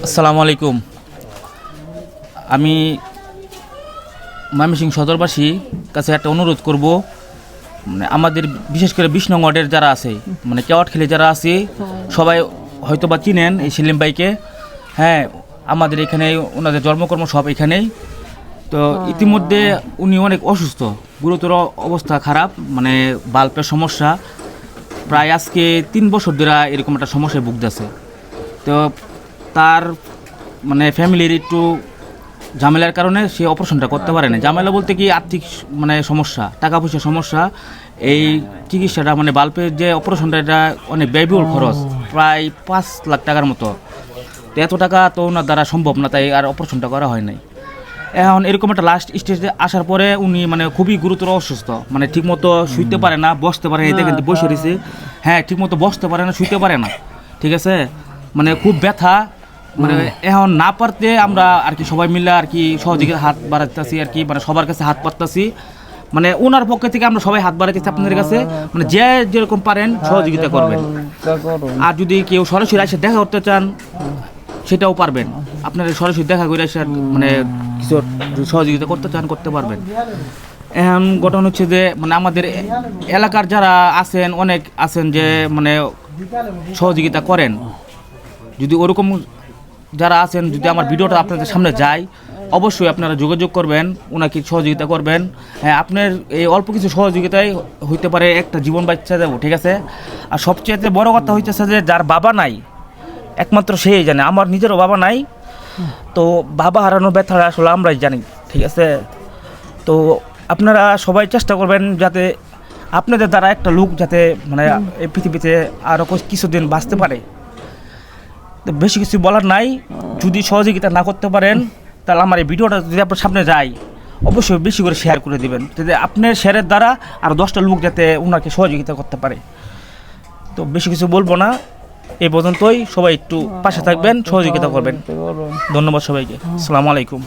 আসসালামু আলাইকুম। আমি ময়মনসিংহ সদরবাসী কাছে একটা অনুরোধ করব, মানে আমাদের বিশেষ করে 20 নং ওয়ার্ডের যারা আছে, মানে কেওয়াট খেলে যারা আছে, সবাই হয়তো বা চিনেন এই সেলিম ভাইকে। হ্যাঁ, আমাদের এখানে ওনাদের জন্মকর্ম সব এখানেই। তো ইতিমধ্যে উনি অনেক অসুস্থ, গুরুতর অবস্থা খারাপ, মানে বাল্বের সমস্যা। প্রায় আজকে 3 বছর ধরে এরকম একটা সমস্যায় ভুগতেছে। তো তার মানে ফ্যামিলির একটু ঝামেলার কারণে সে অপারেশনটা করতে পারে না। ঝামেলা বলতে কি আর্থিক মানে সমস্যা, টাকা পয়সার সমস্যা। এই চিকিৎসাটা মানে বাল্বের যে অপারেশনটা, এটা অনেক ব্যয়বহুল খরচ, প্রায় 5 লাখ টাকার মতো। তো এত টাকা তো ওনার দ্বারা সম্ভব না, তাই আর অপারেশনটা করা হয় নাই। এখন এরকম একটা লাস্ট স্টেজে আসার পরে উনি মানে খুবই গুরুতর অসুস্থ, মানে ঠিকমতো শুইতে পারে না, বসতে পারে না। এই দেখেন বসে রয়েছে, হ্যাঁ, ঠিকমতো বসতে পারে না, শুইতে পারে না, ঠিক আছে, মানে খুব ব্যথা। মানে এখন না পারতে আমরা আর কি সবাই মিলে আর কি সহযোগিতা হাত বাড়াতেছি আর কি, মানে সবার কাছে হাত পাততেছি। মানে ওনার পক্ষ থেকে আমরা সবাই হাত বাড়াইতেছি আপনাদের কাছে, মানে যে যেরকম পারেন সহযোগিতা করবেন। আর যদি কেউ সরাসরি এসে দেখা করতে চান সেটাও পারবেন, আপনারা সরাসরি দেখা করে এসে মানে কিছু সহযোগিতা করতে চান করতে পারবেন। এখন ঘটনা হচ্ছে যে মানে আমাদের এলাকার যারা আছেন, অনেক আছেন যে মানে সহযোগিতা করেন। যদি ওরকম যারা আছেন, যদি আমার ভিডিওটা আপনাদের সামনে যায়, অবশ্যই আপনারা যোগাযোগ করবেন, ওনাকে সহযোগিতা করবেন। হ্যাঁ, আপনার এই অল্প কিছু সহযোগিতায় হইতে পারে একটা জীবন বাঁচা যাবো, ঠিক আছে। আর সবচেয়ে বড় কথা হইতেছে যে যার বাবা নাই, একমাত্র সেই জানে। আমার নিজেরও বাবা নাই, তো বাবা হারানোর ব্যথাটা আসলে আমরাই জানি, ঠিক আছে। তো আপনারা সবাই চেষ্টা করবেন যাতে আপনাদের দ্বারা একটা লোক যাতে মানে এই পৃথিবীতে আরও কিছুদিন বাঁচতে পারে। তো বেশি কিছু বলার নাই। যদি সহযোগিতা না করতে পারেন, তাহলে আমার এই ভিডিওটা যদি আপনার সামনে যায়, অবশ্যই বেশি করে শেয়ার করে দেবেন, যাতে আপনার শেয়ারের দ্বারা আরও 10টা লোক যাতে ওনাকে সহযোগিতা করতে পারে। তো বেশি কিছু বলবো না, এই পর্যন্তই। সবাই একটু পাশে থাকবেন, সহযোগিতা করবেন। ধন্যবাদ সবাইকে। আসসালামু আলাইকুম।